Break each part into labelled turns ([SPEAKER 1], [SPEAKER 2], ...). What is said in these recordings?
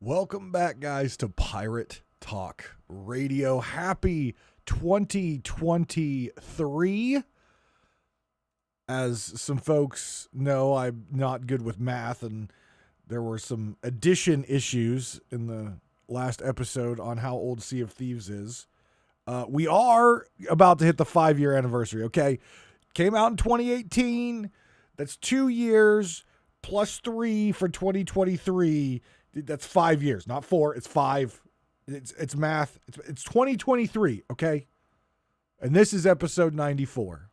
[SPEAKER 1] Welcome back, guys, to Pirate Talk Radio. Happy 2023. As some folks know, I'm not good with math, and there were some addition issues in the last episode on how old Sea of Thieves is. We are about to hit the 5-year anniversary, okay? Came out in 2018. That's 2 years plus 3 for 2023. That's 5 years, not 4. It's 5. It's math. It's 2023, okay? And this is episode 94.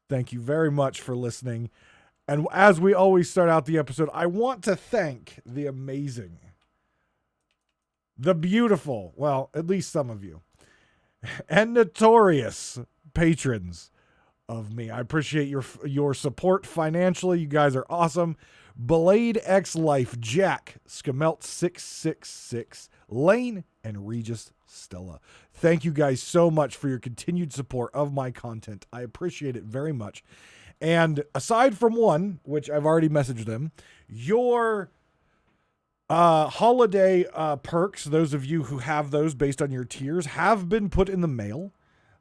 [SPEAKER 1] Thank you very much for listening. And as we always start out the episode, I want to thank the amazing, the beautiful, well, at least some of you, and notorious patrons of me. I appreciate your support financially. You guys are awesome. Blade X Life, Jack, Skamelt 666, Lane, and Regis Stella. Thank you guys so much for your continued support of my content. I appreciate it very much. And aside from one, which I've already messaged them, your holiday perks, those of you who have those based on your tiers, have been put in the mail.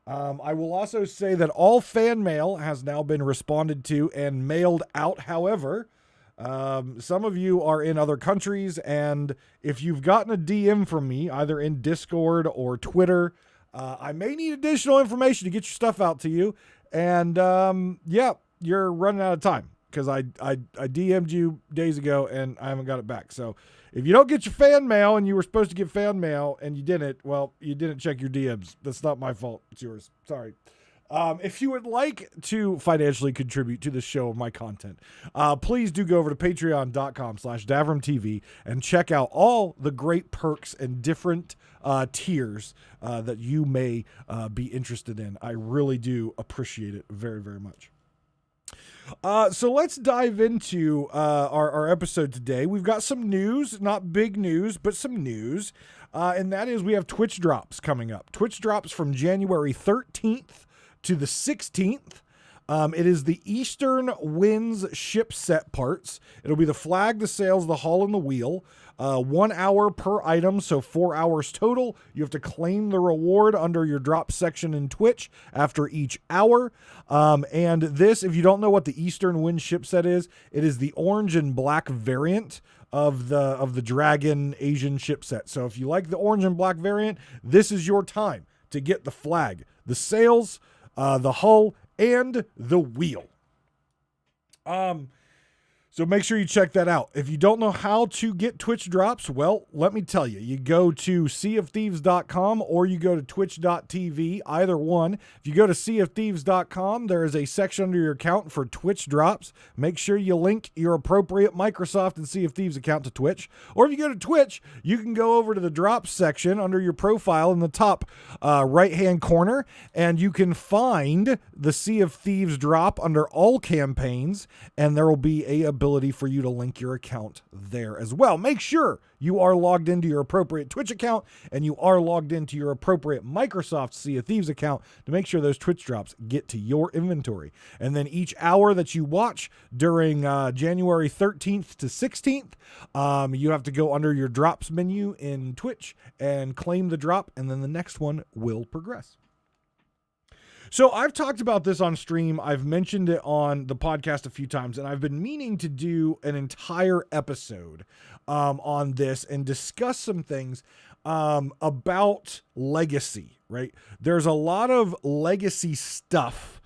[SPEAKER 1] I will also say that all fan mail has now been responded to and mailed out. However, some of you are in other countries, and if you've gotten a DM from me, either in Discord or Twitter, I may need additional information to get your stuff out to you. And yeah, you're running out of time because I DM'd you days ago and I haven't got it back. So if you don't get your fan mail and you were supposed to get fan mail and you didn't, well, you didn't check your DMs. That's not my fault. It's yours. Sorry. If you would like to financially contribute to the show of my content, please do go over to patreon.com/DavrimTV and check out all the great perks and different tiers that you may be interested in. I really do appreciate it very, very much. So let's dive into our episode today. We've got some news, not big news, but some news. And that is we have Twitch drops coming up. Twitch drops from January 13th to the 16th. It is the Eastern Winds ship set parts. It'll be the flag, the sails, the hull, and the wheel. 1 hour per item, so 4 hours total. You have to claim the reward under your drop section in Twitch after each hour. And this, if you don't know what the Eastern Wind ship set is, it is the orange and black variant of the Dragon Asian ship set. So if you like the orange and black variant, this is your time to get the flag, the sails, the hull, and the wheel. So make sure you check that out. If you don't know how to get Twitch drops, well, let me tell you. You go to seaofthieves.com or you go to twitch.tv, either one. If you go to seaofthieves.com, there is a section under your account for Twitch drops. Make sure you link your appropriate Microsoft and Sea of Thieves account to Twitch. Or if you go to Twitch, you can go over to the drops section under your profile in the top right-hand corner, and you can find the Sea of Thieves drop under all campaigns, and there will be a ability for you to link your account there as well. Make sure you are logged into your appropriate Twitch account and you are logged into your appropriate Microsoft Sea of Thieves account to make sure those Twitch drops get to your inventory. And then each hour that you watch during January 13th to 16th, you have to go under your drops menu in Twitch and claim the drop, and then the next one will progress. So I've talked about this on stream. I've mentioned it on the podcast a few times, and I've been meaning to do an entire episode on this and discuss some things about legacy, right? There's a lot of legacy stuff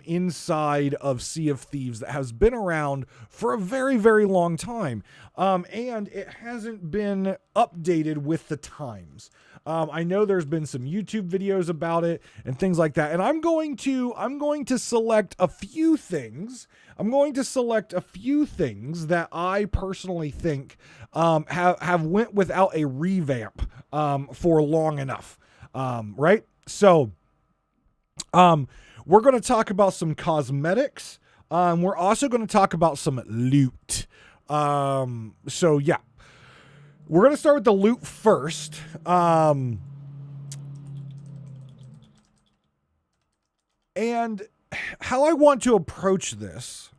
[SPEAKER 1] inside of Sea of Thieves that has been around for a very, very long time. And it hasn't been updated with the times. I know there's been some YouTube videos about it and things like that. And I'm going to select a few things. I'm going to select a few things that I personally think have went without a revamp for long enough. Right? So we're going to talk about some cosmetics. We're also going to talk about some loot. So yeah, we're going to start with the loot first. And how I want to approach this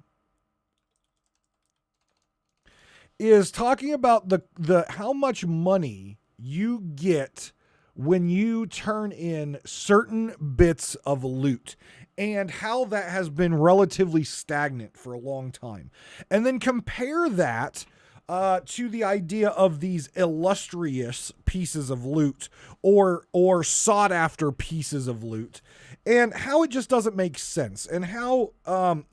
[SPEAKER 1] is talking about the how much money you get when you turn in certain bits of loot and how that has been relatively stagnant for a long time. And then compare that to the idea of these illustrious pieces of loot or sought after pieces of loot, and how it just doesn't make sense, and how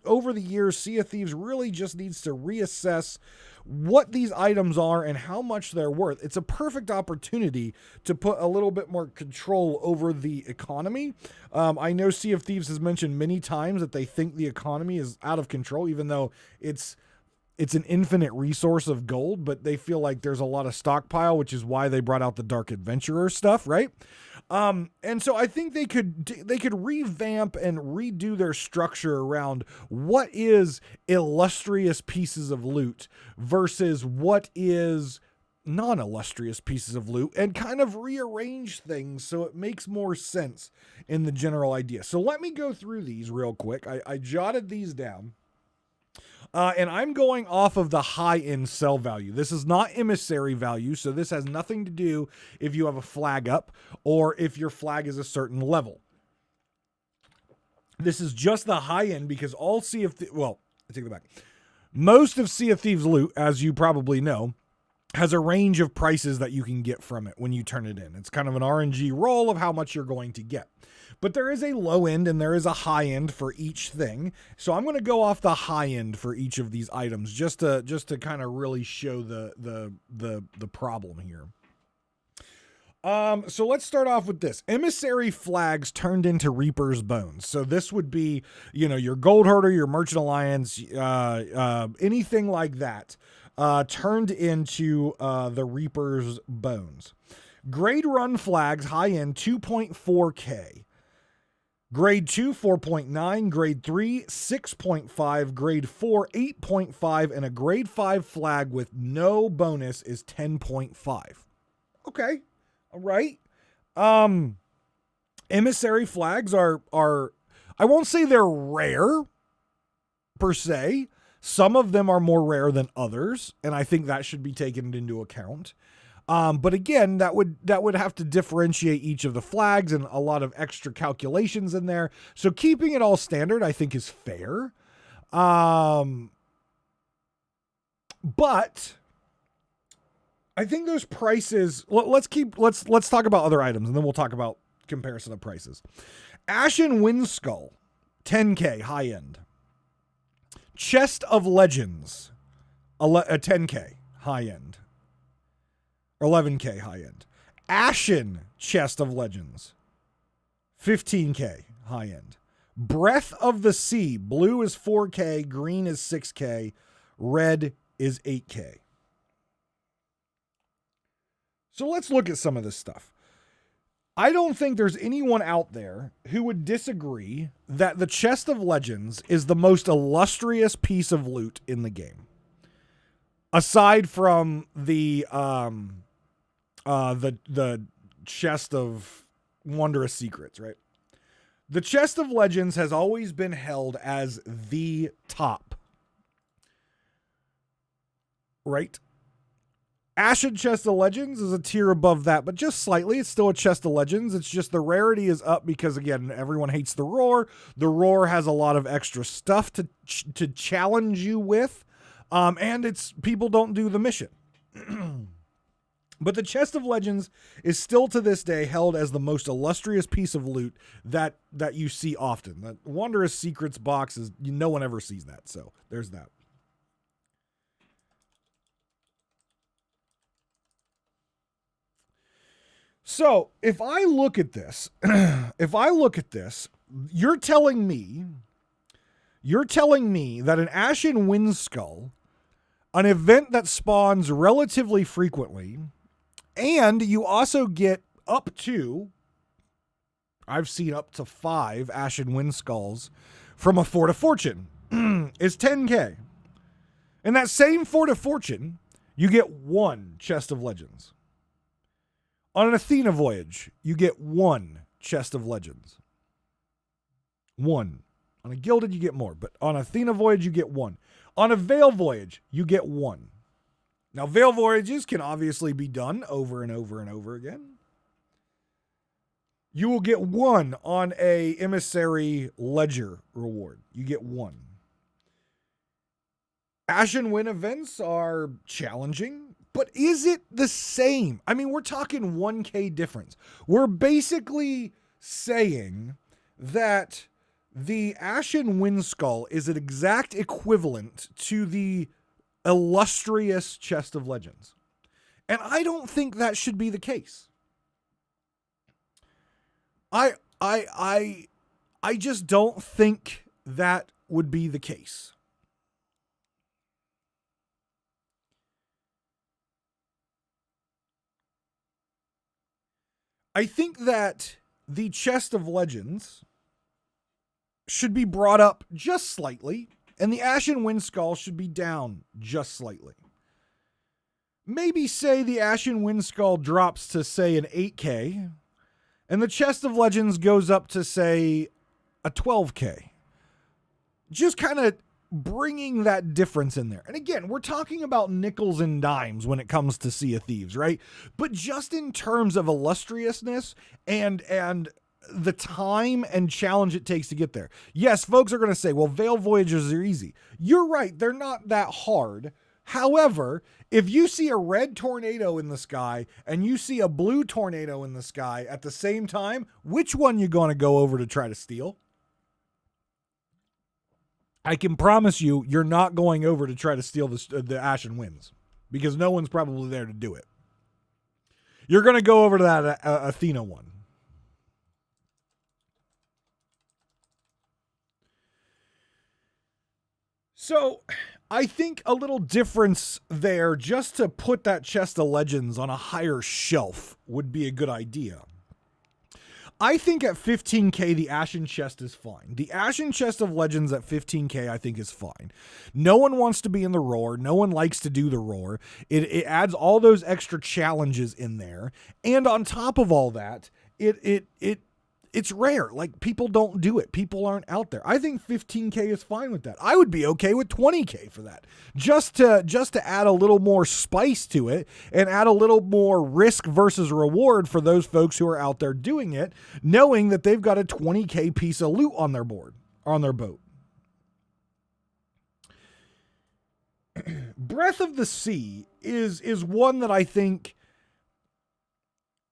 [SPEAKER 1] over the years Sea of Thieves really just needs to reassess what these items are and how much they're worth. It's a perfect opportunity to put a little bit more control over the economy. I know Sea of Thieves has mentioned many times that they think the economy is out of control, even though it's an infinite resource of gold, but they feel like there's a lot of stockpile, which is why they brought out the Dark Adventurer stuff, right? And so I think they could revamp and redo their structure around what is illustrious pieces of loot versus what is non-illustrious pieces of loot, and kind of rearrange things so it makes more sense in the general idea. So let me go through these real quick. I jotted these down. And I'm going off of the high-end sell value. This is not emissary value, so this has nothing to do if you have a flag up or if your flag is a certain level. This is just the high-end because all Sea of Thieves... Well, I take that back. Most of Sea of Thieves loot, as you probably know, has a range of prices that you can get from it when you turn it in. It's kind of an RNG roll of how much you're going to get. But there is a low end and there is a high end for each thing. So I'm going to go off the high end for each of these items just to kind of really show the problem here. So let's start off with this. Emissary flags turned into Reaper's Bones. So this would be, your Gold Hoarder, your Merchant Alliance, anything like that, turned into the Reaper's Bones. Grade run flags, high end, 2.4K. Grade 2, 4.9, grade 3, 6.5, grade 4, 8.5, and a grade 5 flag with no bonus is 10.5. Okay. All right. Emissary flags are I won't say they're rare per se. Some of them are more rare than others, and I think that should be taken into account. But again, that would have to differentiate each of the flags and a lot of extra calculations in there. So keeping it all standard, I think, is fair. But I think those prices, let's talk about other items and then we'll talk about comparison of prices. Ashen Windskull, 10K high end. Chest of Legends, a 10K high end. 11K high end. Ashen Chest of Legends, 15K high end. Breath of the Sea, blue is 4K, green is 6K, red is 8K. So let's look at some of this stuff. I don't think there's anyone out there who would disagree that the Chest of Legends is the most illustrious piece of loot in the game. Aside from the Chest of Wondrous Secrets, right? The Chest of Legends has always been held as the top. Right? Ashen Chest of Legends is a tier above that, but just slightly. It's still a Chest of Legends. It's just the rarity is up because, again, everyone hates the Roar. The Roar has a lot of extra stuff to challenge you with, and it's people don't do the mission. But the Chest of Legends is still to this day held as the most illustrious piece of loot that you see often. The Wondrous Secrets box is, no one ever sees that, so there's that. So if I look at this, you're telling me that an Ashen Windskull, an event that spawns relatively frequently, and you also get up to, I've seen up to 5 Ashen Windskulls from a Fort of Fortune, is 10K. In that same Fort of Fortune, you get 1 Chest of Legends. On an Athena voyage, you get 1 Chest of Legends. 1. On a Gilded, you get more, but on Athena voyage, you get 1. On a Veil voyage, you get 1. Now, Veil Voyages can obviously be done over and over and over again. You will get 1 on a Emissary Ledger reward. You get 1. Ashen Wind events are challenging, but is it the same? I mean, we're talking 1K difference. We're basically saying that the Ashen Wind Skull is an exact equivalent to the illustrious Chest of Legends. And I don't think that should be the case. I just don't think that would be the case. I think that the Chest of Legends should be brought up just slightly, and the Ashen Wind Skull should be down just slightly. Maybe say the Ashen Wind Skull drops to, say, an 8K, and the Chest of Legends goes up to, say, a 12K. Just kind of bringing that difference in there. And again, we're talking about nickels and dimes when it comes to Sea of Thieves, right? But just in terms of illustriousness and the time and challenge it takes to get there. Yes, folks are going to say, well, Veil Voyages are easy. You're right. They're not that hard. However, if you see a red tornado in the sky and you see a blue tornado in the sky at the same time, which one you going to go over to try to steal? I can promise you, you're not going over to try to steal the Ashen Winds because no one's probably there to do it. You're going to go over to that Athena one. So I think a little difference there, just to put that Chest of Legends on a higher shelf, would be a good idea. I think at 15K, the Ashen Chest is fine. The Ashen Chest of Legends at 15K, I think, is fine. No one wants to be in the roar. No one likes to do the roar. It adds all those extra challenges in there. And on top of all that, it's rare. Like, people don't do it. People aren't out there. I think 15K is fine with that. I would be okay with 20K for that. Just to add a little more spice to it and add a little more risk versus reward for those folks who are out there doing it, knowing that they've got a 20K piece of loot on their board, on their boat. Breath of the Sea is one that I think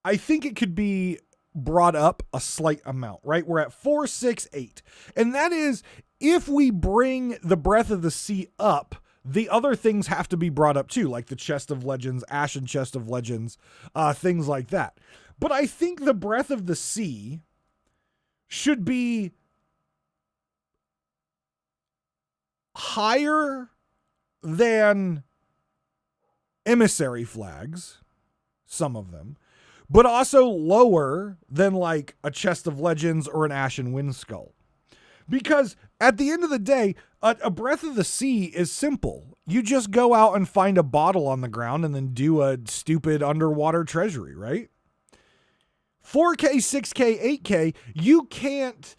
[SPEAKER 1] it could be brought up a slight amount, right? We're at 4, 6, 8. And that is, if we bring the Breath of the Sea up, the other things have to be brought up too, like the Chest of Legends, Ashen Chest of Legends, things like that. But I think the Breath of the Sea should be higher than emissary flags, some of them, but also lower than like a Chest of Legends or an Ashen Wind Skull. Because at the end of the day, a Breath of the Sea is simple. You just go out and find a bottle on the ground and then do a stupid underwater treasury, right? 4K, 6K, 8K, you can't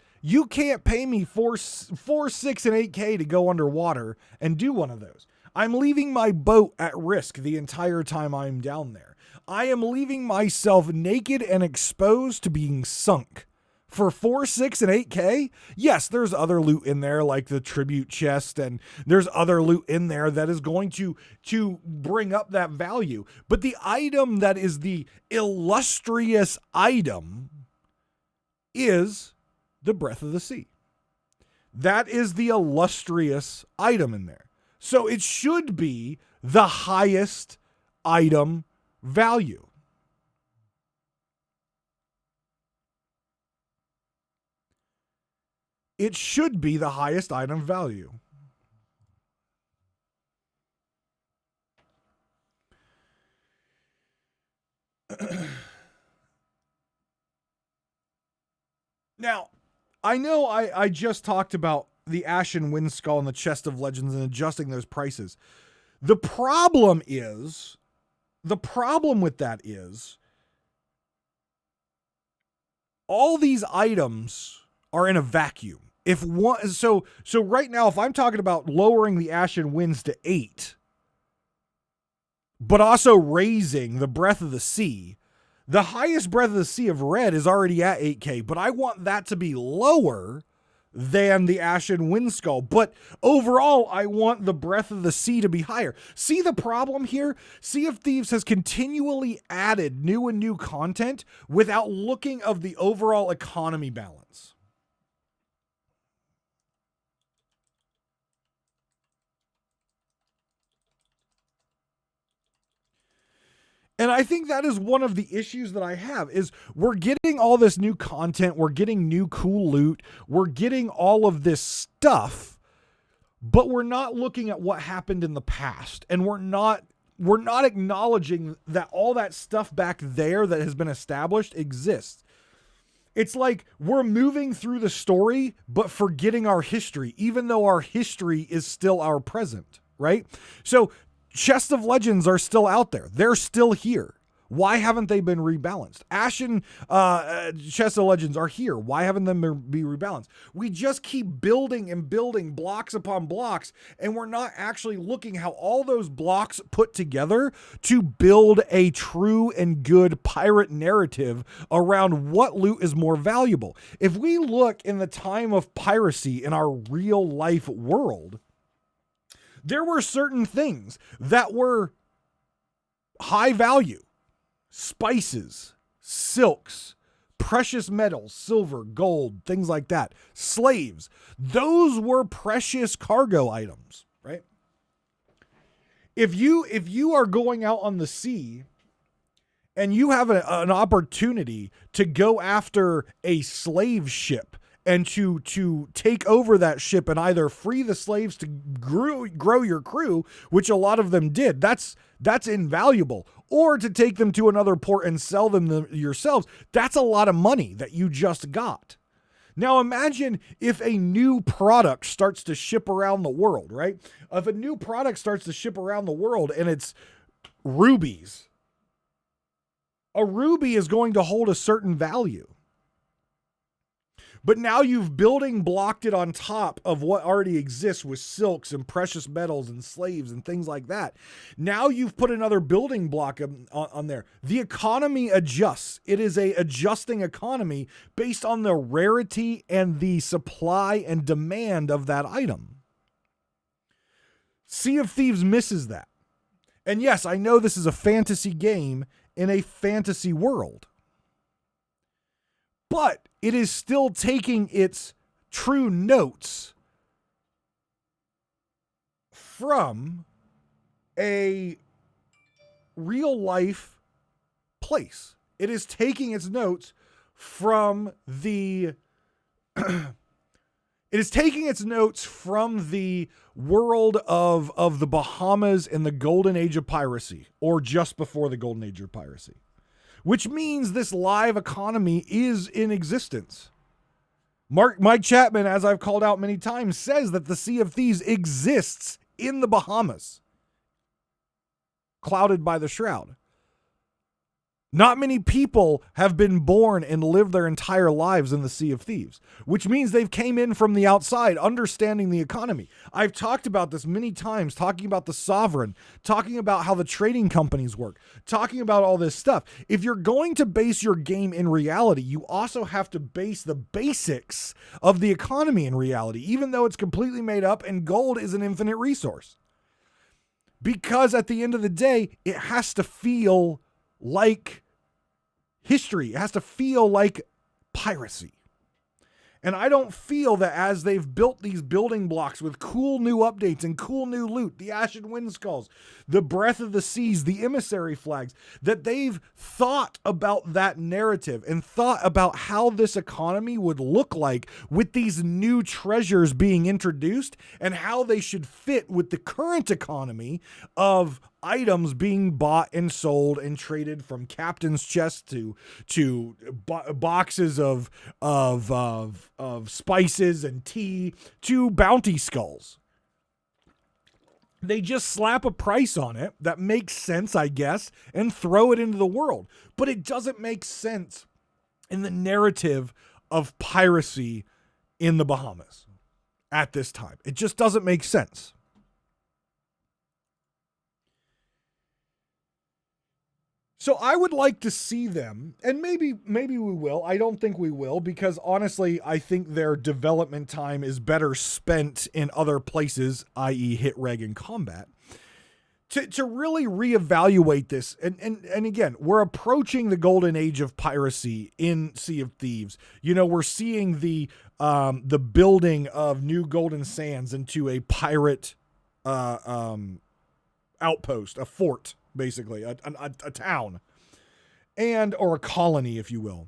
[SPEAKER 1] pay me 4, 6, and 8K to go underwater and do one of those. I'm leaving my boat at risk the entire time I'm down there. I am leaving myself naked and exposed to being sunk. For 4, 6, and 8K, yes, there's other loot in there like the tribute chest, and there's other loot in there that is going to bring up that value. But the item that is the illustrious item is the Breath of the Sea. That is the illustrious item in there. So it should be the highest item value. It should be the highest item value. Now, I know I just talked about the Ashen Wind Skull and the Chest of Legends and adjusting those prices. The problem with that is all these items are in a vacuum. If one, so right now, if I'm talking about lowering the Ashen Winds to 8, but also raising the breadth of the sea. The highest breadth of the sea of red is already at 8K, but I want that to be lower than the Ashen Windskull. But overall, I want the breadth of the sea to be higher. See the problem here? Sea of Thieves has continually added new and new content without looking of the overall economy balance. And I think that is one of the issues that I have is we're getting all this new content. We're getting new cool loot. We're getting all of this stuff, but we're not looking at what happened in the past. And we're not acknowledging that all that stuff back there that has been established exists. It's like we're moving through the story, but forgetting our history, even though our history is still our present, right? So Chests of Legends are still out there. They're still here. Why haven't they been rebalanced? Ashen Chests of Legends are here. Why haven't they been rebalanced? We just keep building and building blocks upon blocks, and we're not actually looking how all those blocks put together to build a true and good pirate narrative around what loot is more valuable. If we look in the time of piracy in our real life world, there were certain things that were high value. Spices, silks, precious metals, silver, gold, things like that. Slaves. Those were precious cargo items, right? If you are going out on the sea and you have an opportunity to go after a slave ship and to take over that ship and either free the slaves to grow your crew, which a lot of them did, that's invaluable, or to take them to another port and sell them yourselves, that's a lot of money that you just got. Now imagine if a new product starts to ship around the world, right? If a new product starts to ship around the world and it's rubies, a ruby is going to hold a certain value. But now you've building blocked it on top of what already exists with silks and precious metals and slaves and things like that. Now you've put another building block on there. The economy adjusts. It is a adjusting economy based on the rarity and the supply and demand of that item. Sea of Thieves misses that. And yes, I know this is a fantasy game in a fantasy world, but it is still taking its true notes from a real life place. It is taking its notes from the it is taking its notes from the world of the Bahamas in the golden age of piracy, or just before the golden age of piracy. Which means this live economy is in existence. Mike Chapman, as I've called out many times, says that the Sea of Thieves exists in the Bahamas, clouded by the shroud. Not many people have been born and lived their entire lives in the Sea of Thieves, which means they've came in from the outside, understanding the economy. I've talked about this many times, talking about the sovereign, talking about how the trading companies work, talking about all this stuff. If you're going to base your game in reality, you also have to base the basics of the economy in reality, even though it's completely made up and gold is an infinite resource. Because at the end of the day, it has to feel like history. It has to feel like piracy. And I don't feel that as they've built these building blocks with cool new updates and cool new loot, the Ashen Windskulls, the Breath of the Seas, the Emissary flags, that they've thought about that narrative and thought about how this economy would look like with these new treasures being introduced and how they should fit with the current economy of items being bought and sold and traded, from captain's chests to boxes of spices and tea to bounty skulls. They just slap a price on it that makes sense, I guess, and throw it into the world. But it doesn't make sense in the narrative of piracy in the Bahamas at this time. It just doesn't make sense. So I would like to see them, and maybe we will. I don't think we will, because honestly, I think their development time is better spent in other places, i.e. hit reg and combat. To really reevaluate this, and again, we're approaching the golden age of piracy in Sea of Thieves. You know, we're seeing the building of New Golden Sands into a pirate outpost, a fort, basically, a town, or a colony, if you will.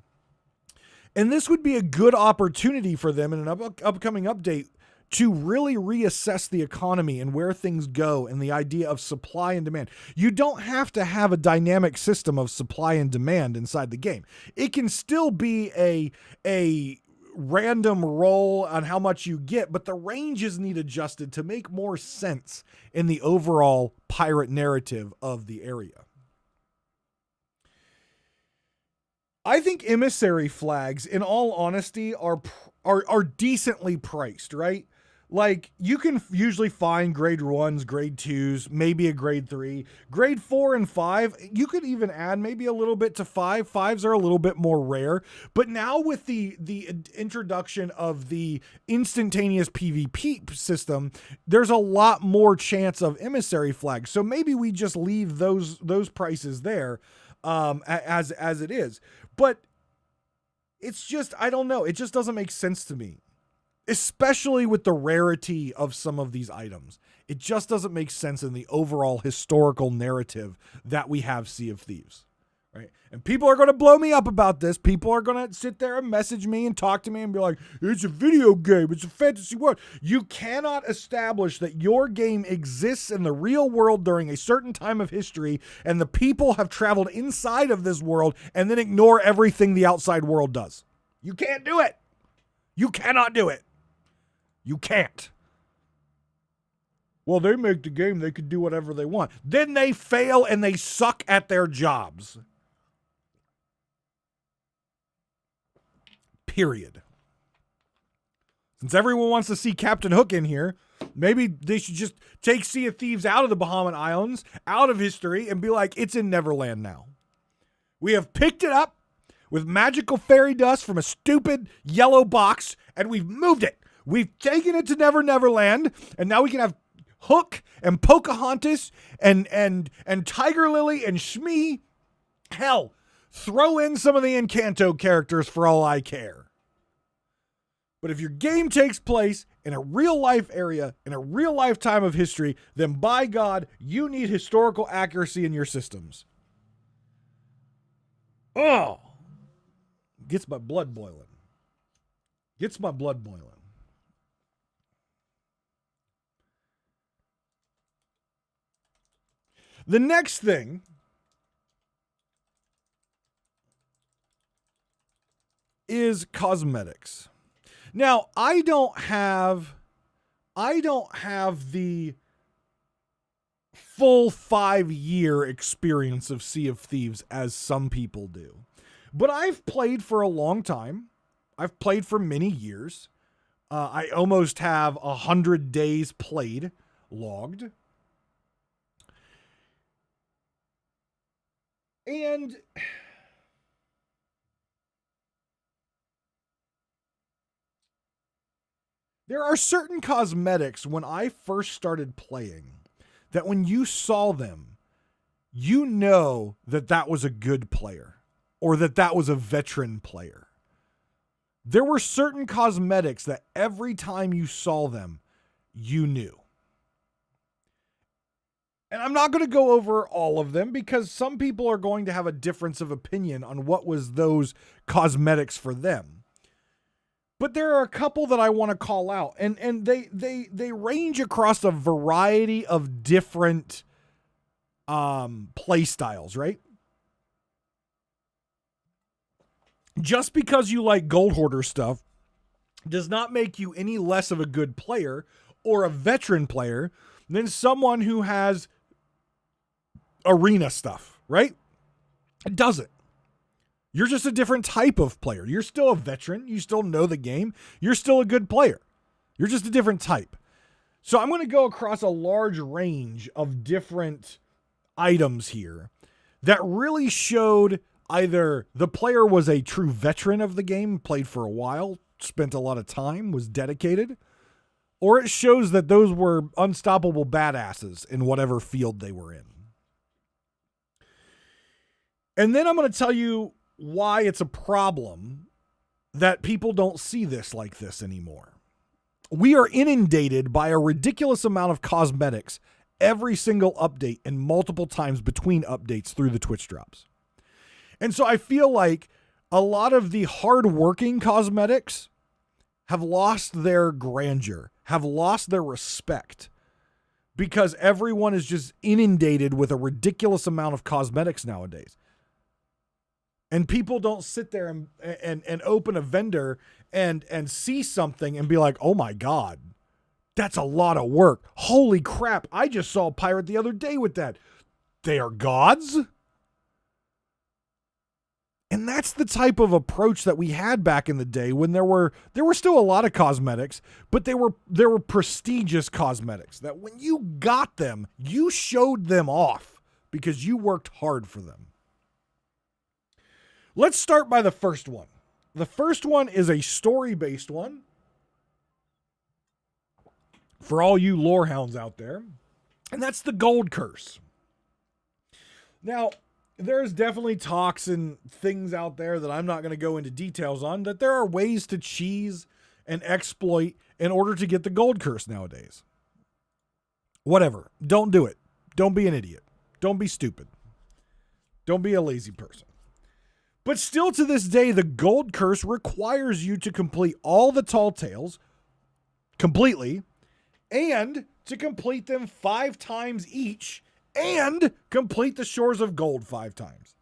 [SPEAKER 1] And this would be a good opportunity for them in an upcoming update to really reassess the economy and where things go and the idea of supply and demand. You don't have to have a dynamic system of supply and demand inside the game. It can still be a random roll on how much you get, but the ranges need adjusted to make more sense in the overall pirate narrative of the area. I think emissary flags, in all honesty, are decently priced, right? Like, you can usually find grade 1s, grade 2s, maybe a grade 3. Grade 4 and 5, you could even add maybe a little bit to 5. 5s are a little bit more rare. But now with the introduction of the instantaneous PvP system, there's a lot more chance of emissary flags. So maybe we just leave those prices there as it is. But it's just, I don't know. It just doesn't make sense to me. Especially with the rarity of some of these items. It just doesn't make sense in the overall historical narrative that we have Sea of Thieves, right? And people are going to blow me up about this. People are going to sit there and message me and talk to me and be like, it's a video game. It's a fantasy world. You cannot establish that your game exists in the real world during a certain time of history and the people have traveled inside of this world and then ignore everything the outside world does. You can't do it. You cannot do it. You can't. Well, they make the game, they can do whatever they want. Then they fail and they suck at their jobs. Period. Since everyone wants to see Captain Hook in here, maybe they should just take Sea of Thieves out of the Bahamas Islands, out of history, and be like, it's in Neverland now. We have picked it up with magical fairy dust from a stupid yellow box, and we've moved it. We've taken it to Neverland, and now we can have Hook and Pocahontas and Tiger Lily and Shmee. Hell, throw in some of the Encanto characters for all I care. But if your game takes place in a real life area, in a real life time of history, then by God, you need historical accuracy in your systems. Oh, gets my blood boiling. Gets my blood boiling. The next thing is cosmetics. Now, I don't have the full 5-year experience of Sea of Thieves as some people do. But I've played for a long time. I've played for many years. I almost have 100 days played logged. And there are certain cosmetics when I first started playing that when you saw them, you know that was a good player or that was a veteran player. There were certain cosmetics that every time you saw them, you knew. And I'm not going to go over all of them because some people are going to have a difference of opinion on what was those cosmetics for them. But there are a couple that I want to call out, and they range across a variety of different play styles, right? Just because you like gold hoarder stuff does not make you any less of a good player or a veteran player than someone who has arena stuff, right? It doesn't. You're just a different type of player. You're still a veteran. You still know the game. You're still a good player. You're just a different type. So I'm going to go across a large range of different items here that really showed either the player was a true veteran of the game, played for a while, spent a lot of time, was dedicated, or it shows that those were unstoppable badasses in whatever field they were in. And then I'm going to tell you why it's a problem that people don't see this like this anymore. We are inundated by a ridiculous amount of cosmetics every single update and multiple times between updates through the Twitch drops. And so I feel like a lot of the hardworking cosmetics have lost their grandeur, have lost their respect, because everyone is just inundated with a ridiculous amount of cosmetics nowadays. And people don't sit there and open a vendor and see something and be like, oh my God, that's a lot of work. Holy crap, I just saw a pirate the other day with that. They are gods? And that's the type of approach that we had back in the day when there were still a lot of cosmetics, but there were prestigious cosmetics that when you got them, you showed them off because you worked hard for them. Let's start by the first one. The first one is a story-based one. For all you lore hounds out there. And that's the Gold Curse. Now, there's definitely talks and things out there that I'm not going to go into details on, that there are ways to cheese and exploit in order to get the Gold Curse nowadays. Whatever. Don't do it. Don't be an idiot. Don't be stupid. Don't be a lazy person. But still to this day, the Gold Curse requires you to complete all the Tall Tales completely and to complete them 5 times each and complete the Shores of Gold 5 times.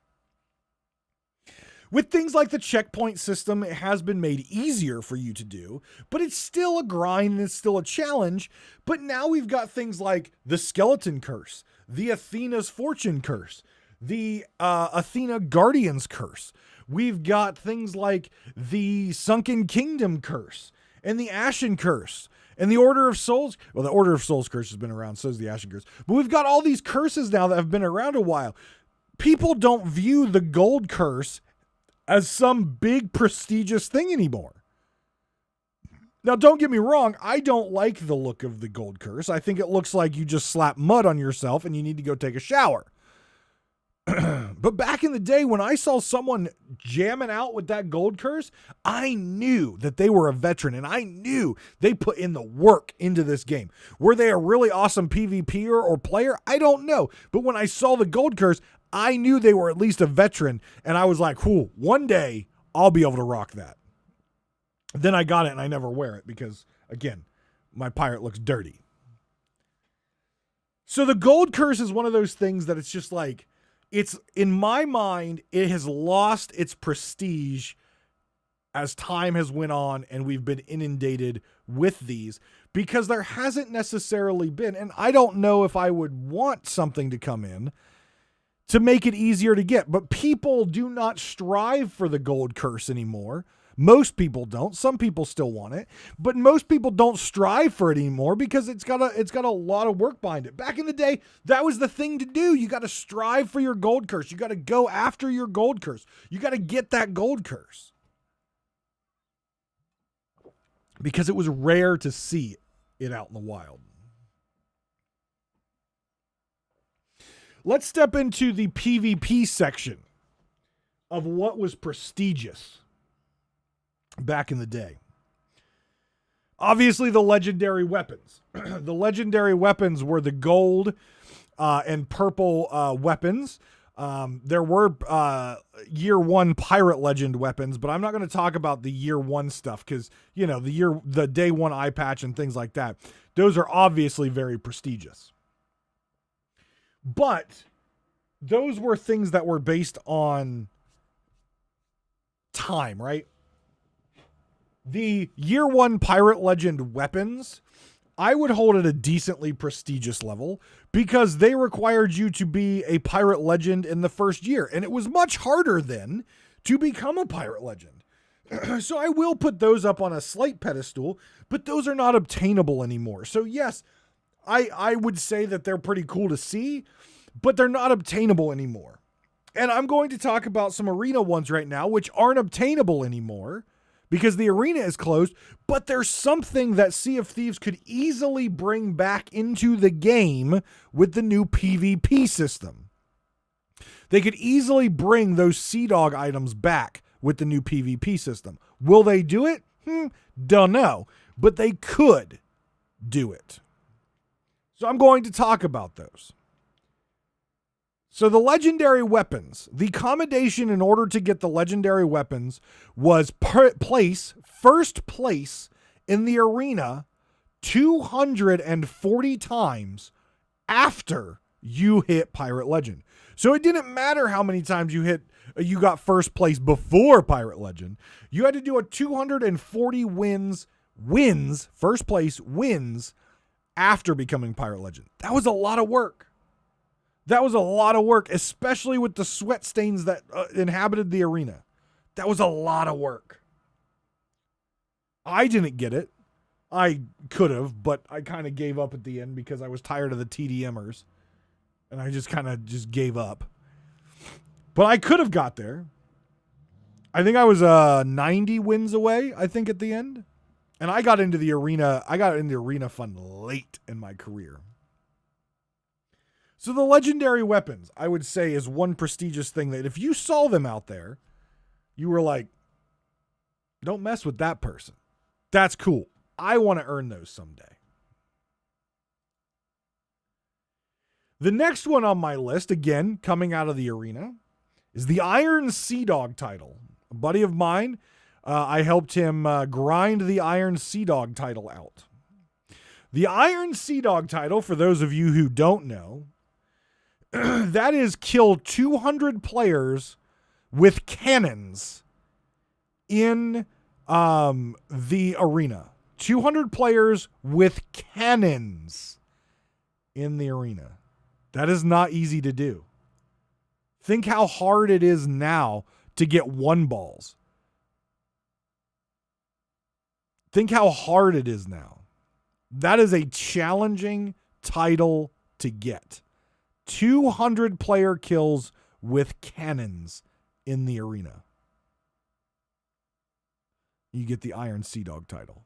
[SPEAKER 1] With things like the checkpoint system, it has been made easier for you to do, but it's still a grind and it's still a challenge. But now we've got things like the Skeleton Curse, the Athena's Fortune Curse, the Athena Guardian's Curse. We've got things like the Sunken Kingdom Curse and the Ashen Curse and the Order of Souls. Well, the Order of Souls curse has been around, so is the Ashen Curse. But we've got all these curses now that have been around a while. People don't view the Gold Curse as some big prestigious thing anymore. Now, don't get me wrong. I don't like the look of the Gold Curse. I think it looks like you just slap mud on yourself and you need to go take a shower. But back in the day when I saw someone jamming out with that Gold Curse, I knew that they were a veteran and I knew they put in the work into this game. Were they a really awesome PvPer or player? I don't know. But when I saw the Gold Curse, I knew they were at least a veteran and I was like, "Cool, one day I'll be able to rock that." Then I got it and I never wear it because, again, my pirate looks dirty. So the Gold Curse is one of those things that it's just like, it's, in my mind, it has lost its prestige as time has went on and we've been inundated with these because there hasn't necessarily been, and I don't know if I would want something to come in to make it easier to get, but people do not strive for the Gold Curse anymore. Most people don't. Some people still want it, but most people don't strive for it anymore because it's got a lot of work behind it. Back in the day, that was the thing to do. You got to strive for your Gold Curse. You got to go after your Gold Curse. You got to get that Gold Curse because it was rare to see it out in the wild. Let's step into the PvP section of what was prestigious back in the day. Obviously, the legendary weapons. The legendary weapons were the gold and purple weapons. There were year 1 pirate legend weapons, but I'm not going to talk about the year 1 stuff because, you know, the day 1 eye patch and things like that. Those are obviously very prestigious. But those were things that were based on time, right? The year 1 pirate legend weapons, I would hold at a decently prestigious level because they required you to be a pirate legend in the first year. And it was much harder then to become a pirate legend. So I will put those up on a slight pedestal, but those are not obtainable anymore. So yes, I would say that they're pretty cool to see, but they're not obtainable anymore. And I'm going to talk about some arena ones right now, which aren't obtainable anymore because the arena is closed, but there's something that Sea of Thieves could easily bring back into the game with the new PvP system. They could easily bring those Sea Dog items back with the new PvP system. Will they do it? Don't know, but they could do it. So I'm going to talk about those. So the legendary weapons, the accommodation in order to get the legendary weapons was first place in the arena 240 times after you hit Pirate Legend. So it didn't matter how many times you got first place before Pirate Legend. You had to do a 240 first place wins after becoming Pirate Legend. That was a lot of work. That was a lot of work, especially with the sweat stains that inhabited the arena. That was a lot of work. I didn't get it. I could have, but I kind of gave up at the end because I was tired of the TDMers. And I just kind of gave up. But I could have got there. I think I was 90 wins away, I think, at the end. And I got into the arena. I got into the arena fun late in my career. So the legendary weapons, I would say, is one prestigious thing that if you saw them out there, you were like, don't mess with that person. That's cool. I want to earn those someday. The next one on my list, again, coming out of the arena, is the Iron Sea Dog title. A buddy of mine, I helped him grind the Iron Sea Dog title out. The Iron Sea Dog title, for those of you who don't know, that is kill 200 players with cannons in the arena. 200 players with cannons in the arena. That is not easy to do. Think how hard it is now to get one balls. Think how hard it is now. That is a challenging title to get. 200 player kills with cannons in the arena. You get the Iron Sea Dog title.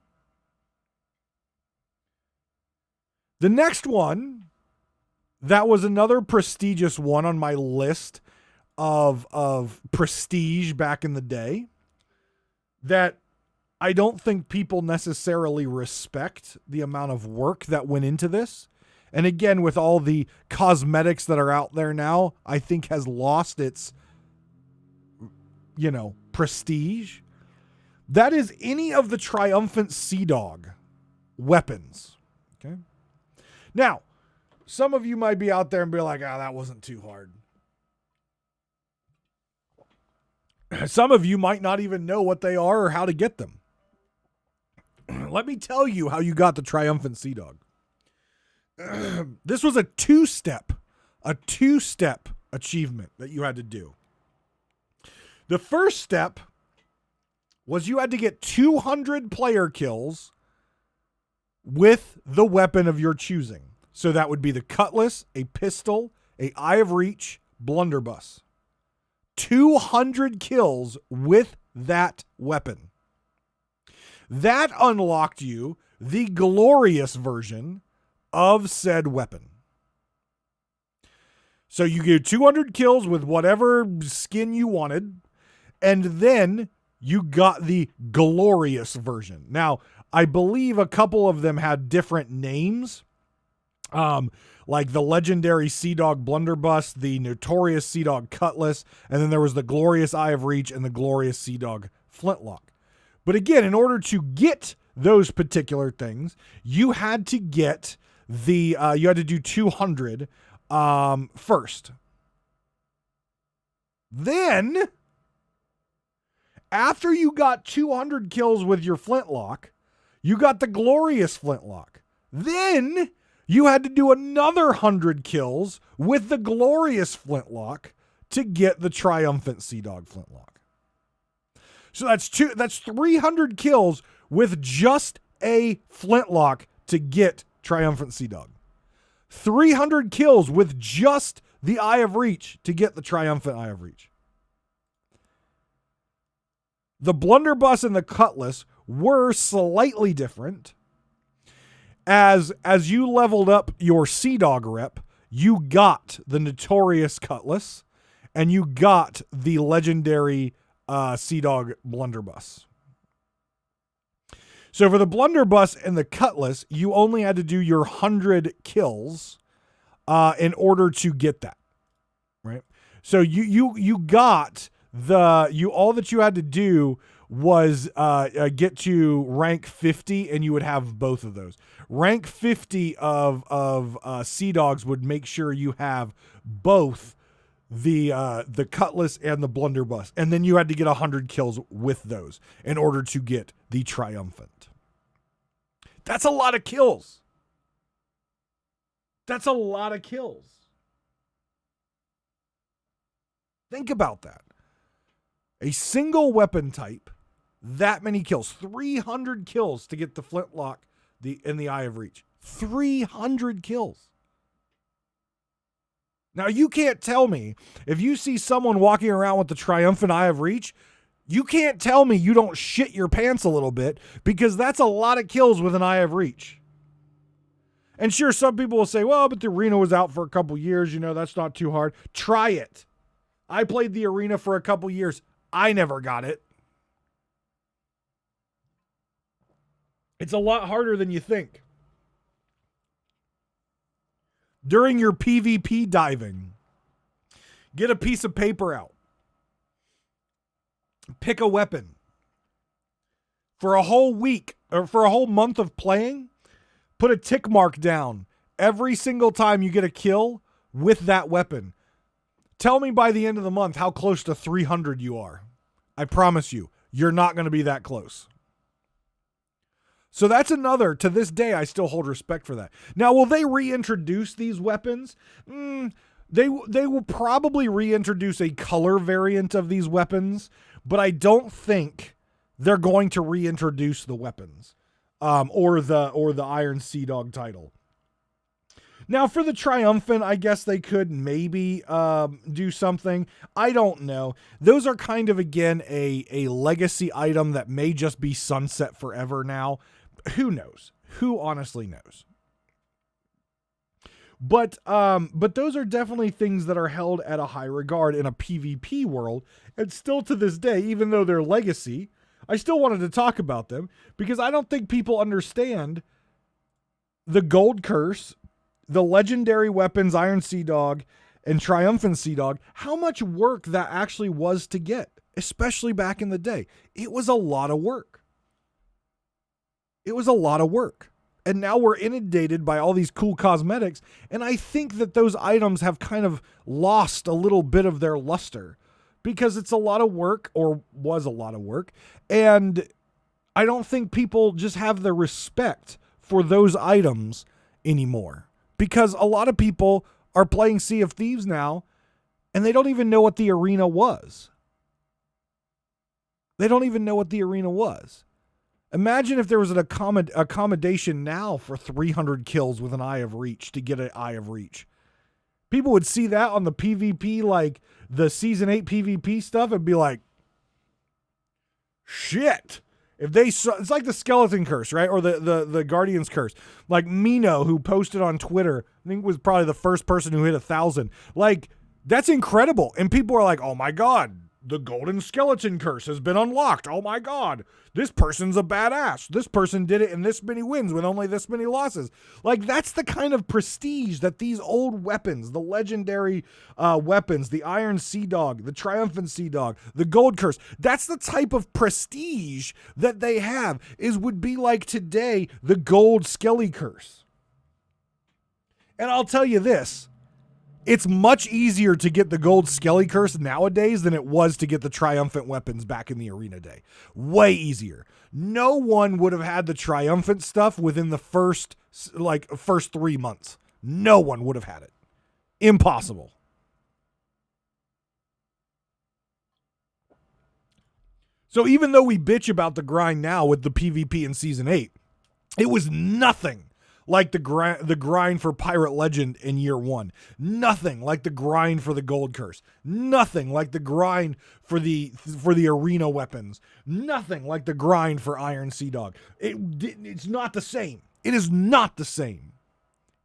[SPEAKER 1] The next one, that was another prestigious one on my list of prestige back in the day that I don't think people necessarily respect the amount of work that went into this. And again, with all the cosmetics that are out there now, I think has lost its, prestige. That is any of the triumphant Sea Dog weapons. Okay. Now, some of you might be out there and be like, that wasn't too hard. Some of you might not even know what they are or how to get them. Let me tell you how you got the triumphant Sea Dog. This was a two-step achievement that you had to do. The first step was you had to get 200 player kills with the weapon of your choosing. So that would be the cutlass, a pistol, a eye of reach, blunderbuss. 200 kills with that weapon. That unlocked you the glorious version of said weapon. So you get 200 kills with whatever skin you wanted, and then you got the glorious version. Now, I believe a couple of them had different names, like the legendary Sea Dog blunderbuss, the notorious Sea Dog cutlass, and then there was the glorious Eye of Reach and the glorious Sea Dog flintlock. But again, in order to get those particular things, you had to get you had to do 200 first. Then, after you got 200 kills with your flintlock, you got the glorious flintlock. Then you had to do another 100 kills with the glorious flintlock to get the triumphant Sea Dog flintlock. So that's 300 kills with just a flintlock to get triumphant Sea Dog. 300 kills with just the Eye of Reach to get the Triumphant Eye of Reach. The Blunderbuss and the Cutlass were slightly different. As you leveled up your Sea Dog rep, you got the Notorious Cutlass and you got the legendary Sea Dog Blunderbuss. So for the Blunderbuss and the Cutlass, you only had to do your 100 kills in order to get that, right? So you got all that you had to do was get to rank 50, and you would have both of those. Rank 50 of Sea Dogs would make sure you have both the Cutlass and the Blunderbuss, and then you had to get 100 kills with those in order to get the Triumphant. That's a lot of kills. That's a lot of kills. Think about that. A single weapon type, that many kills, 300 kills to get the Flintlock in the Eye of Reach. 300 kills. Now, you can't tell me, if you see someone walking around with the Triumphant Eye of Reach, you can't tell me you don't shit your pants a little bit, because that's a lot of kills with an Eye of Reach. And sure, some people will say, well, but the arena was out for a couple years, that's not too hard. Try it. I played the arena for a couple years. I never got it. It's a lot harder than you think. During your PvP diving, get a piece of paper out. Pick a weapon. For a whole week, or for a whole month of playing, put a tick mark down every single time you get a kill with that weapon. Tell me by the end of the month how close to 300 you are. I promise you, you're not going to be that close. So that's another, to this day, I still hold respect for that. Now, will they reintroduce these weapons? They will probably reintroduce a color variant of these weapons, but I don't think they're going to reintroduce the weapons or the Iron Sea Dog title. Now, for the Triumphant, I guess they could maybe do something. I don't know. Those are kind of, again, a legacy item that may just be sunset forever now. Who knows? Who honestly knows? But those are definitely things that are held at a high regard in a PvP world. And still to this day, even though they're legacy, I still wanted to talk about them because I don't think people understand the Gold Curse, the legendary weapons, Iron Sea Dog and Triumphant Sea Dog, how much work that actually was to get, especially back in the day. It was a lot of work. It was a lot of work. And now we're inundated by all these cool cosmetics. And I think that those items have kind of lost a little bit of their luster because it's a lot of work, or was a lot of work. And I don't think people just have the respect for those items anymore, because a lot of people are playing Sea of Thieves now and they don't even know what the arena was. They don't even know what the arena was. Imagine if there was an accommodation now for 300 kills with an Eye of Reach to get an Eye of Reach. People would see that on the PvP, like the Season 8 PvP stuff, and be like, shit. It's like the Skeleton Curse, right? Or the Guardian's Curse. Like Mino, who posted on Twitter, I think was probably the first person who hit 1,000. Like, that's incredible. And people are like, oh my God, the Golden Skeleton Curse has been unlocked. Oh my God, this person's a badass. This person did it in this many wins with only this many losses. Like, that's the kind of prestige that these old weapons, the legendary weapons, the Iron Sea Dog, the Triumphant Sea Dog, the Gold Curse, that's the type of prestige that they have, would be like today, the Gold Skelly Curse. And I'll tell you this, it's much easier to get the Gold Skelly Curse nowadays than it was to get the Triumphant weapons back in the arena day. Way easier. No one would have had the Triumphant stuff within the first 3 months. No one would have had it. Impossible. So even though we bitch about the grind now with the PvP in Season 8, it was nothing like the grind for Pirate Legend in year 1. Nothing like the grind for the Gold Curse. Nothing like the grind for the arena weapons. Nothing like the grind for Iron Sea Dog. It's not the same. It is not the same.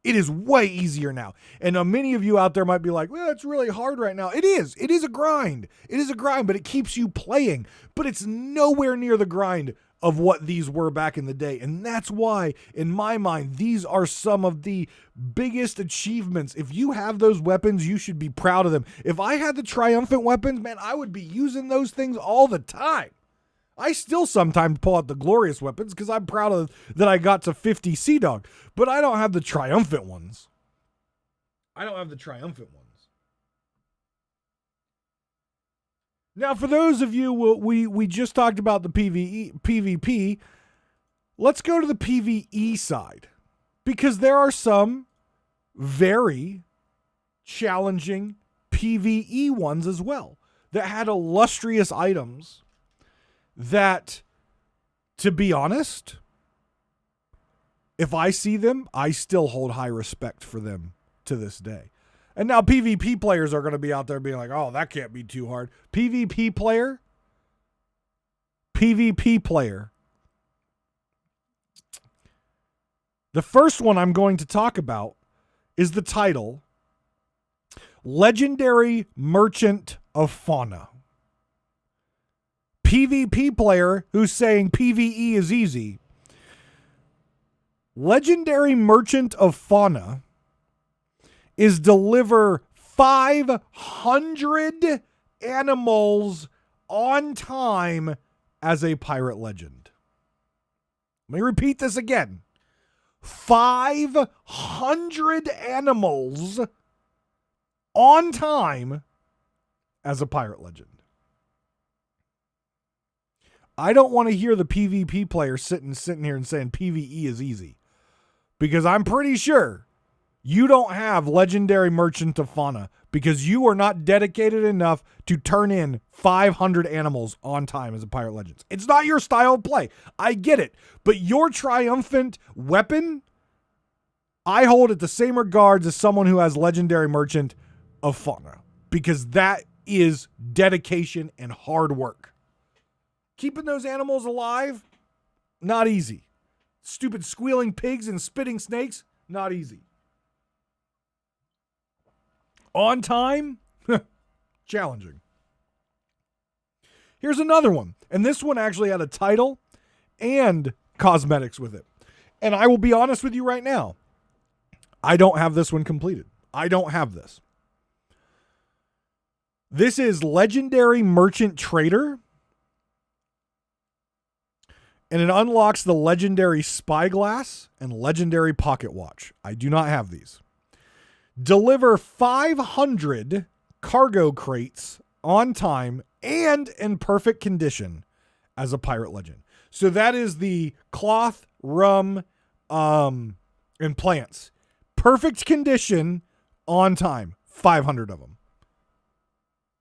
[SPEAKER 1] It is way easier now. And many of you out there might be like, well, it's really hard right now. It is. It is a grind. It is a grind, but it keeps you playing. But it's nowhere near the grind of what these were back in the day. And that's why, in my mind, these are some of the biggest achievements. If you have those weapons, you should be proud of them. If I had the triumphant weapons, man, I would be using those things all the time. I still sometimes pull out the glorious weapons because I'm proud of that I got to 50 Sea Dog, but I don't have the triumphant ones. Now, for those of you, we just talked about the PvP. Let's go to the PvE side, because there are some very challenging PvE ones as well that had illustrious items that, to be honest, if I see them, I still hold high respect for them to this day. And now PvP players are going to be out there being like, oh, that can't be too hard. PvP player. The first one I'm going to talk about is the title Legendary Merchant of Fauna. PvP player who's saying PvE is easy. Legendary Merchant of Fauna is deliver 500 animals on time as a pirate legend. Let me repeat this again. 500 animals on time as a pirate legend. I don't want to hear the PvP player sitting here and saying PvE is easy, because I'm pretty sure you don't have Legendary Merchant of Fauna because you are not dedicated enough to turn in 500 animals on time as a pirate legend. It's not your style of play. I get it. But your triumphant weapon, I hold at the same regards as someone who has Legendary Merchant of Fauna, because that is dedication and hard work. Keeping those animals alive, not easy. Stupid squealing pigs and spitting snakes, not easy. On time, challenging. Here's another one. And this one actually had a title and cosmetics with it. And I will be honest with you right now. I don't have this one completed. I don't have this. This is Legendary Merchant Trader. And it unlocks the Legendary Spyglass and Legendary Pocket Watch. I do not have these. Deliver 500 cargo crates on time and in perfect condition as a pirate legend. So that is the cloth, rum, and plants. Perfect condition on time. 500 of them.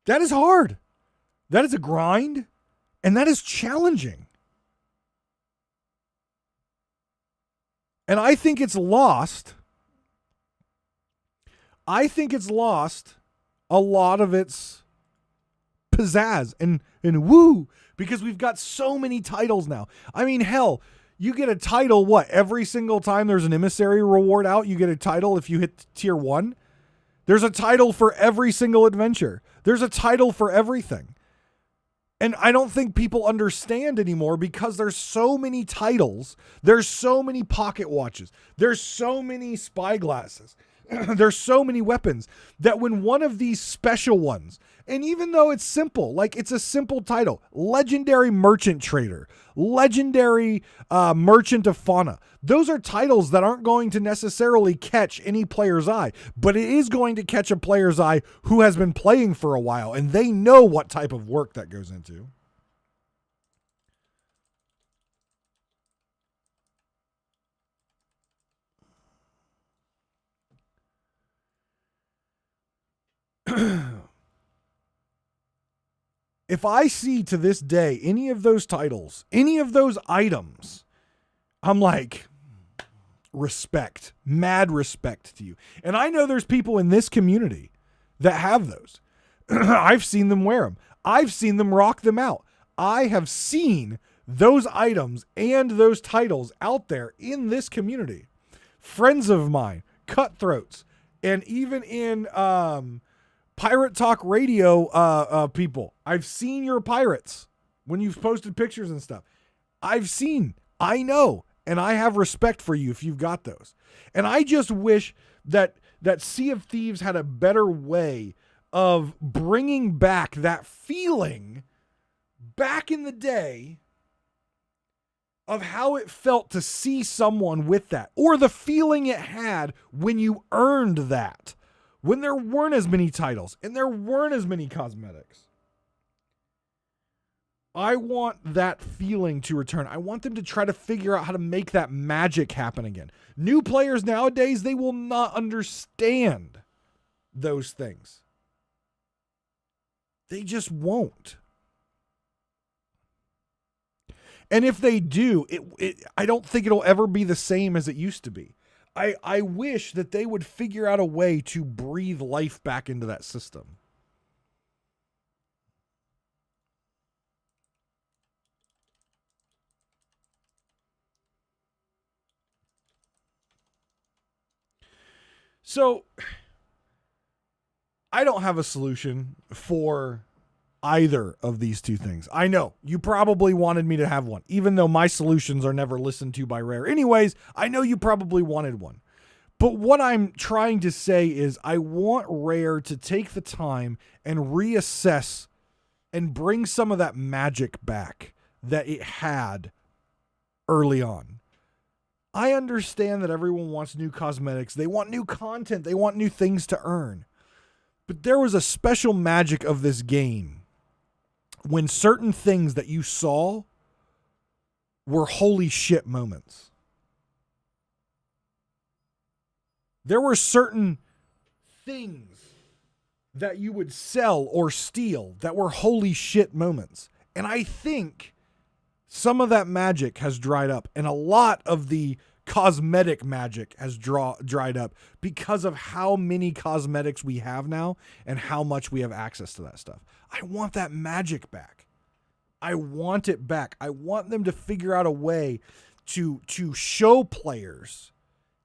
[SPEAKER 1] That is hard. That is a grind. And that is challenging. And I think it's lost. I think it's lost a lot of its pizzazz and woo, because we've got so many titles now. I mean, hell, you get a title, what, every single time there's an emissary reward out, you get a title if you hit tier 1. There's a title for every single adventure. There's a title for everything. And I don't think people understand anymore, because there's so many titles. There's so many pocket watches. There's so many spyglasses. There's so many weapons that when one of these special ones, and even though it's simple, like it's a simple title, Legendary Merchant Trader, Legendary Merchant of Fauna, those are titles that aren't going to necessarily catch any player's eye, but it is going to catch a player's eye who has been playing for a while, and they know what type of work that goes into. If I see to this day any of those titles, any of those items, I'm like, respect, mad respect to you. And I know there's people in this community that have those. I've seen them wear them. I've seen them rock them out. I have seen those items and those titles out there in this community. Friends of mine, cutthroats, and even in Pirate Talk Radio people. I've seen your pirates when you've posted pictures and stuff. I know, and I have respect for you if you've got those. And I just wish that Sea of Thieves had a better way of bringing back that feeling back in the day of how it felt to see someone with that, or the feeling it had when you earned that, when there weren't as many titles and there weren't as many cosmetics. I want that feeling to return. I want them to try to figure out how to make that magic happen again. New players nowadays, they will not understand those things. They just won't. And if they do, I don't think it'll ever be the same as it used to be. I wish that they would figure out a way to breathe life back into that system. So, I don't have a solution for either of these two things. I know you probably wanted me to have one, even though my solutions are never listened to by Rare. Anyways, I know you probably wanted one. But what I'm trying to say is I want Rare to take the time and reassess and bring some of that magic back that it had early on. I understand that everyone wants new cosmetics. They want new content. They want new things to earn. But there was a special magic of this game when certain things that you saw were holy shit moments. There were certain things that you would sell or steal that were holy shit moments. And I think some of that magic has dried up, and a lot of the cosmetic magic has dried up because of how many cosmetics we have now and how much we have access to that stuff. I want that magic back. I want it back. I want them to figure out a way to show players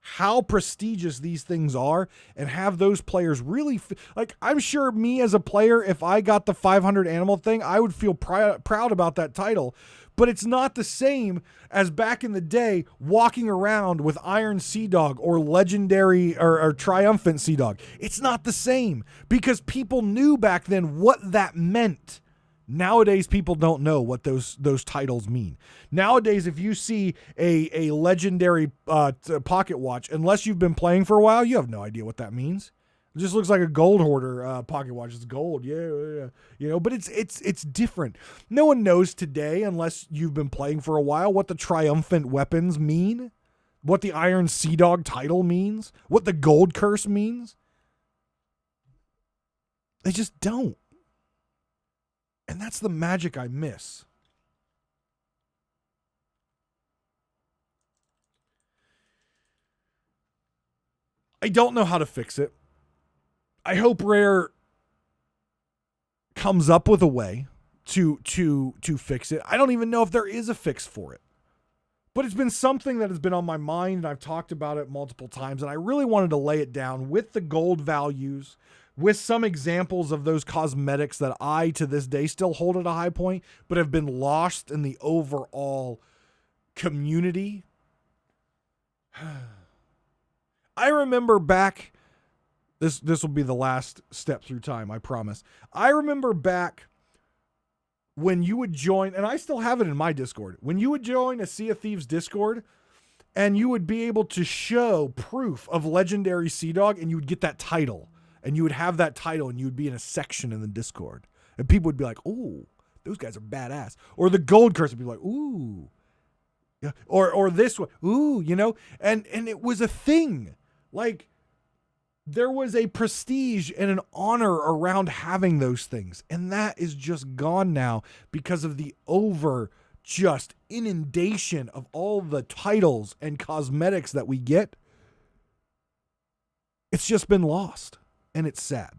[SPEAKER 1] how prestigious these things are and have those players really like, I'm sure me as a player, if I got the 500 animal thing, I would feel proud about that title. But it's not the same as back in the day walking around with Iron Sea Dog or Legendary or Triumphant Sea Dog. It's not the same because people knew back then what that meant. Nowadays, people don't know what those titles mean. Nowadays, if you see a Legendary pocket watch, unless you've been playing for a while, you have no idea what that means. It just looks like a gold hoarder pocket watch. It's gold, yeah. You know, but it's different. No one knows today, unless you've been playing for a while, what the triumphant weapons mean, what the Iron Sea Dog title means, what the gold curse means. They just don't. And that's the magic I miss. I don't know how to fix it. I hope Rare comes up with a way to fix it. I don't even know if there is a fix for it. But it's been something that has been on my mind, and I've talked about it multiple times, and I really wanted to lay it down with the gold values, with some examples of those cosmetics that I, to this day, still hold at a high point, but have been lost in the overall community. I remember back, this will be the last step through time, I promise. I remember back when you would join, and I still have it in my Discord, when you would join a Sea of Thieves Discord, and you would be able to show proof of Legendary Sea Dog, and you would get that title. And you would have that title, and you would be in a section in the Discord. And people would be like, ooh, those guys are badass. Or the gold curse would be like, ooh. Yeah. Or this one, ooh, you know? And it was a thing. Like, there was a prestige and an honor around having those things. And that is just gone now because of the over just inundation of all the titles and cosmetics that we get, it's just been lost, and it's sad.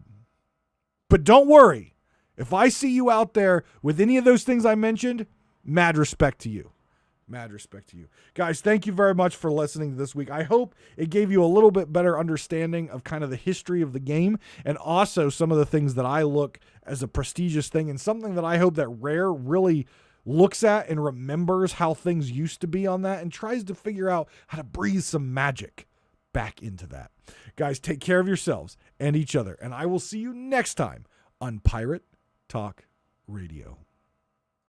[SPEAKER 1] But don't worry. If I see you out there with any of those things I mentioned, mad respect to you. Mad respect to you. Guys, thank you very much for listening to this week. I hope it gave you a little bit better understanding of kind of the history of the game, and also some of the things that I look as a prestigious thing, and something that I hope that Rare really looks at and remembers how things used to be on that, and tries to figure out how to breathe some magic back into that. Guys, take care of yourselves and each other, and I will see you next time on Pirate Talk Radio.